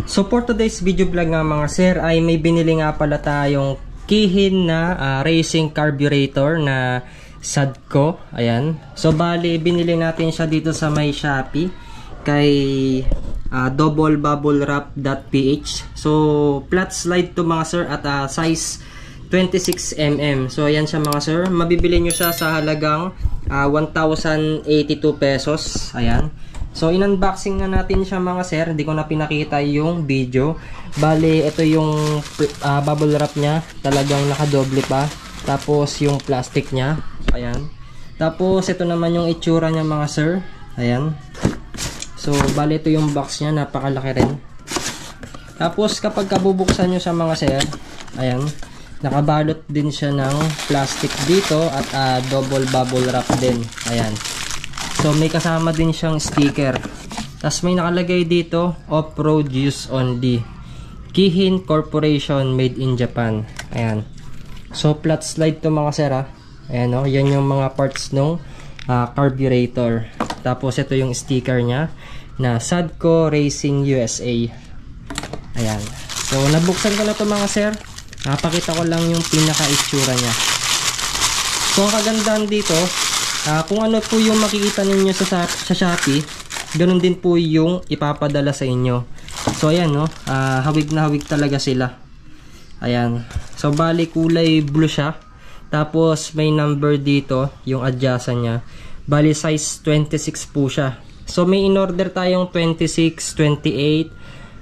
So for today's video vlog nga mga sir ay may binili nga pala tayong Kihin na racing carburetor na Sadco. Ayan. So bali binili natin siya dito sa may Shopee kay doublebubblewrap.ph. So flat slide to mga sir at size 26mm. So ayan siya mga sir. Mabibili nyo siya sa halagang 1,082 pesos. Ayan. So in-unboxing na natin siya mga sir. Hindi ko na pinakita yung video. Bali ito yung bubble wrap nya. Talagang nakadoble pa. Tapos yung plastic nya. Ayan. Tapos ito naman yung itsura nya mga sir. Ayan. So bali ito yung box nya. Napakalaki rin. Tapos kapag kabubuksan nyo siya mga sir. Ayan. Nakabalot din siya ng plastic dito. At double bubble wrap din. Ayan. So may kasama din siyang sticker. Tapos may nakalagay dito, off-road use only. Kihin Corporation, made in Japan. Ayan. So flat slide to mga sir. Ayan o, yan yung mga parts ng carburetor. Tapos ito yung sticker nya na Sadco Racing USA. Ayan. So nabuksan ko na to mga sir. Napakita ko lang yung pinaka-itsura nya. So ang kagandahan dito, kung ano po yung makikita ninyo sa Shopee, ganun din po yung ipapadala sa inyo. So ayan no, hawig na hawig talaga sila. Ayan. So bali kulay blue siya. Tapos may number dito, yung adjacent nya. Bali size 26 po siya. So may in-order tayong 26, 28,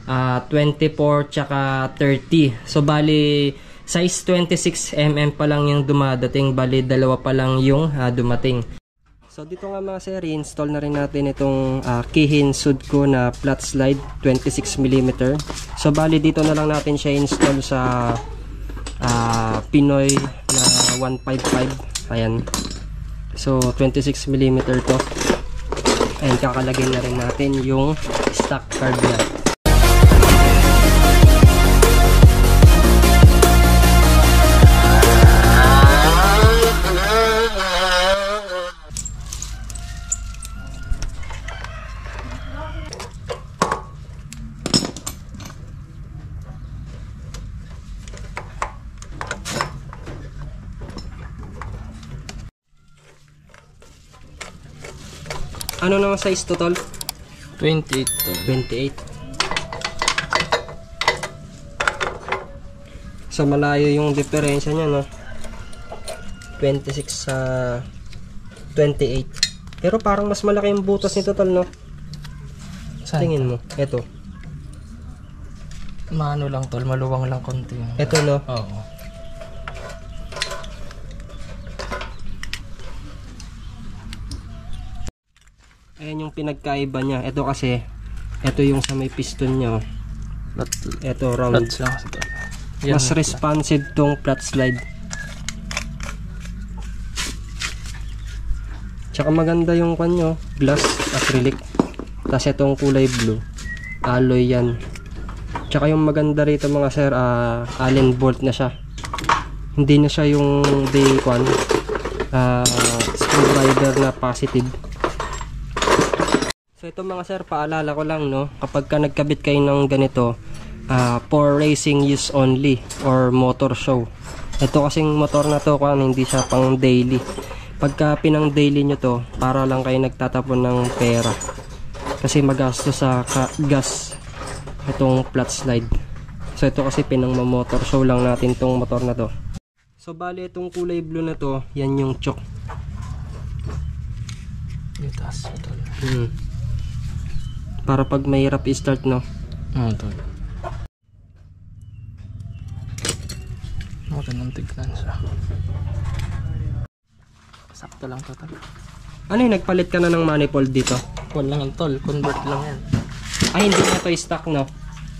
24, tsaka 30. So bali size 26mm pa lang yung dumadating. Bali dalawa pa lang yung dumating. So dito nga mga sir, install na rin natin itong Kihin Sadco na flat slide 26mm. So bali dito na lang natin siya install sa Pinoy na 155. Ayan. So 26mm to. And kakalagay na rin natin yung stock card niya. Ano nang size total? 28. 28. So malayo yung diferensya niya no. 26 sa 28. Pero parang mas malaki yung butas ni total no. Tingin mo, ito. Maano lang tol, maluwang lang konti. Ito no. Oo. Ayan yung pinagkaiba niya. Ito kasi, ito yung sa may piston niya. Ito round. Mas responsive tong flat slide. Tsaka maganda yung kanyo, glass acrylic. Tapos itong kulay blue, alloy yan. Tsaka yung maganda rito mga sir, Allen bolt na siya. Hindi na siya yung day one screwdriver na positive. So ito mga sir, paalala ko lang no, kapag ka nagkabit kayo ng ganito, for racing use only or motor show. Ito kasing motor na to, hindi siya pang daily. Pagka pinang daily nyo to, para lang kayo nagtatapon ng pera. Kasi magastos sa gas itong flat slide. So ito kasi pinang motor show lang natin tong motor na to. So bali itong kulay blue na to, yan yung choke. Itas ito. Para pag mahirap i-start no. Ito. Magandang tignan siya. Sakto lang total. Ano yung nagpalit ka na ng manifold dito? Wala lang tol, convert lang yan. Ay hindi na to stock no?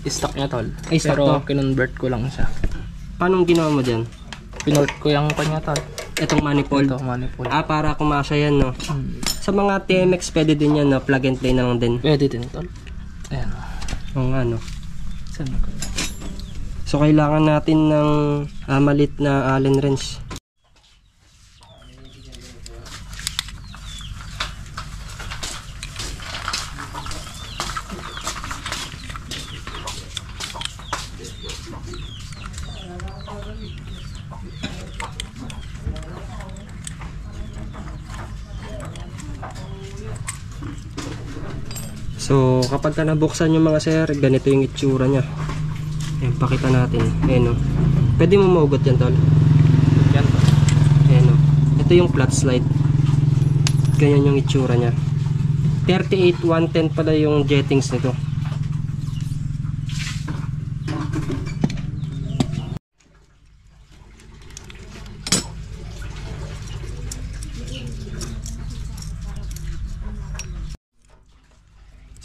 I-stock niya tol. Ay stock pero to? kinonvert ko lang siya. Paano ginawa mo dyan? Pinort ko yung kanya tol. Itong manifold? Ito manifold. Para kumasya yan no? Sa mga TMX pwede din yan no? Plug and play na lang din. Pwede din tol. Ayan. Oo nga no? Saan ako? So kailangan natin ng malit na Allen wrench. So kapag ka nabuksan yung mga sir, ganito yung itsura nya. Ayan, pakita natin. Ayan o. Pwede mo maugot yan tol. Yan to. Ayan o. Ito yung flat slide. Ganyan yung itsura nya. 38,110 pala yung jettings nito.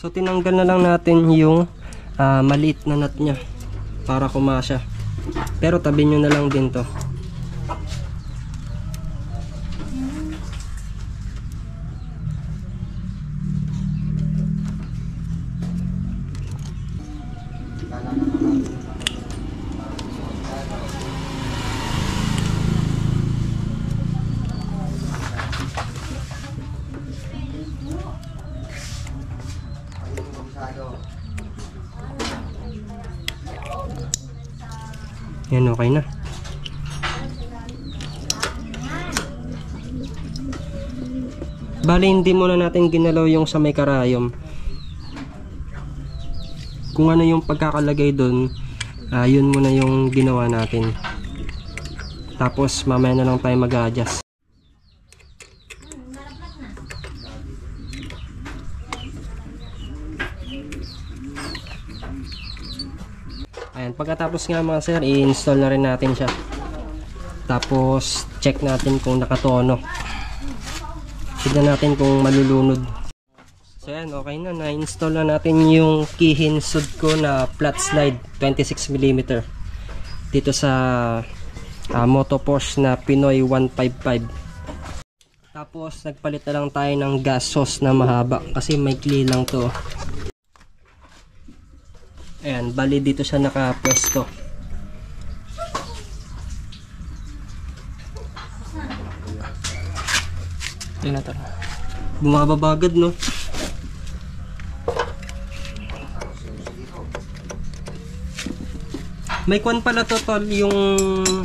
So tinanggal na lang natin yung maliit na nut nya para kumasya. Pero tabi nyo na lang din to. Yan, okay na. Bali, hindi muna natin ginalaw yung sa may karayom. Kung ano yung pagkakalagay doon, yun muna yung ginawa natin. Tapos mamaya na lang tayo mag-adjust. Ayan, pagkatapos nga mga sir, i-install na rin natin siya. Tapos check natin kung nakatono. Tignan natin kung malulunod. So ayan, okay na. Na-install na natin yung Kihin Sudco na flat slide 26mm dito sa Moto Porsche na Pinoy 155. Tapos nagpalit na lang tayo ng gas hose na mahaba kasi maikli lang to. Ayan, bali dito siya nakapwesto. Tingnan to. Bumababagad, no? May kwan pala to tol, yung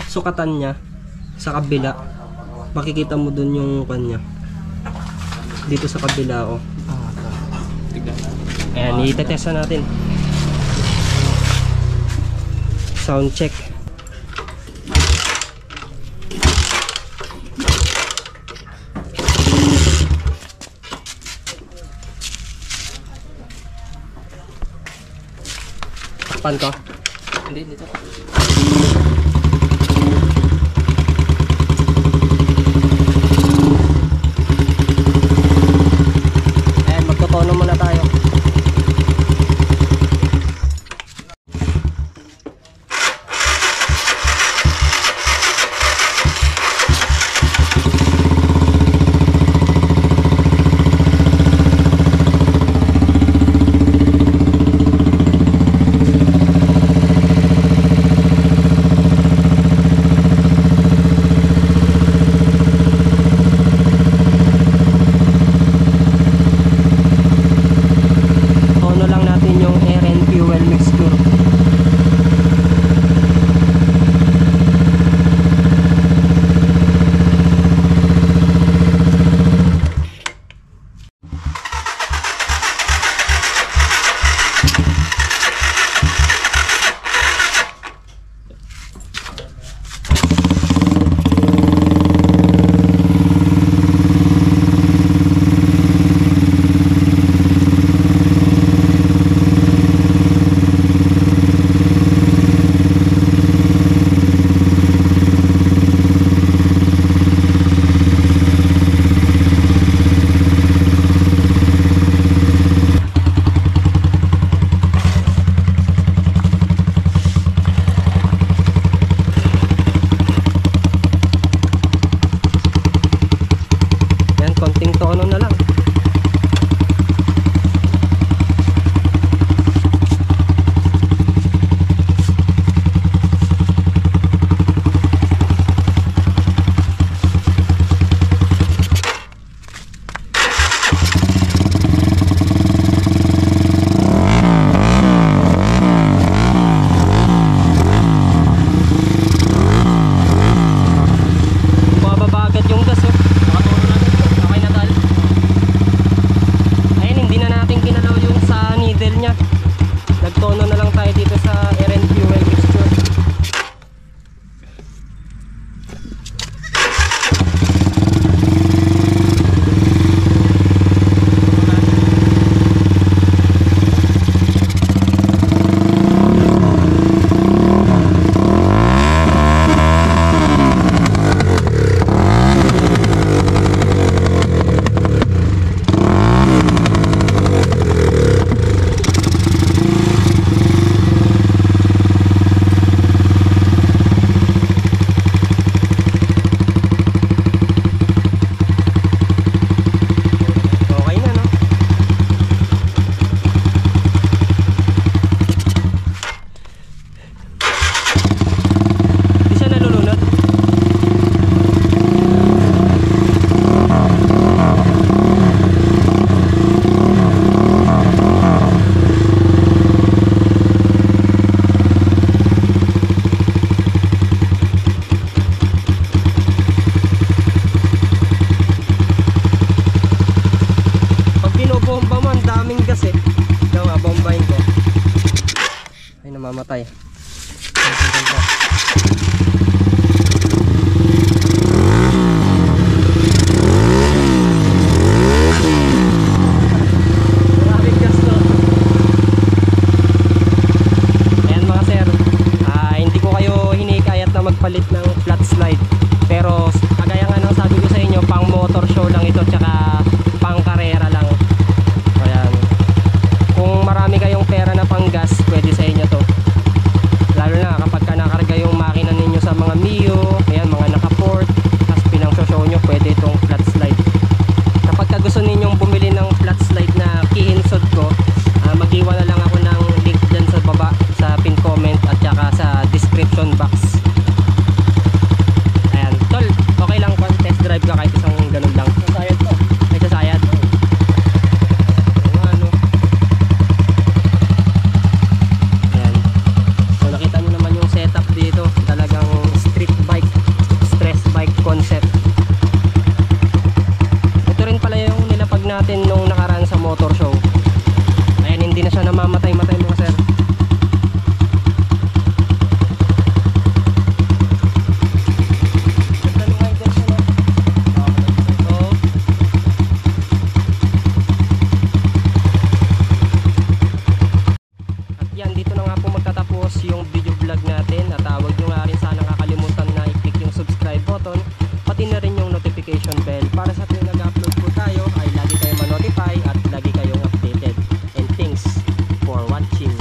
sukatan niya sa kabila. Makikita mo dun yung kwan niya. Dito sa kabila, oh. Tignan na. Ayan, itetest na natin. Sound check. Takpan ko. Hindi, dito. Ayan, magtotono muna tayo. magtotono na lang tayo dito sa air and fuel mixture. Mamatay. Maraming gasto. Ayan mga sir, hindi ko kayo hinikayat na magpalit ng flat slide. Pero kagaya nga ng sabi ko sa inyo, pang motor show lang ito, tsaka pang karera lang. Ayan. Kung marami kayong pera na pang gas, pwede sa inyo to. Lalo na kapag nakarga yung makina ninyo sa mga Mio, ayan, mga naka-port, tapos pinang-show nyo, pwede itong flat slide. Kapag gusto ninyong bumili ng flat slide na kihinsod ko, mag-iwan na lang ako ng link dyan sa baba, sa pin comment at saka sa description box. Ayan, tol, okay lang kung test drive ka kahit isang ganun lang. Sasayad to. Ay, sasayad. Dito talagang street bike, stress bike concept. Ito rin pala yung nilapag natin nung nakaraan sa motor show. Ayan, hindi na siya namamatay-matay mga sir. At yan, dito na nga po magtatapos yung video vlog natin. At huwag nyo nga rin sana kakalimutan na i-click yung subscribe button, pati na rin yung notification bell para sa tuwing nag-upload po tayo ay lagi kayong ma-notify at lagi kayong updated. And thanks for watching.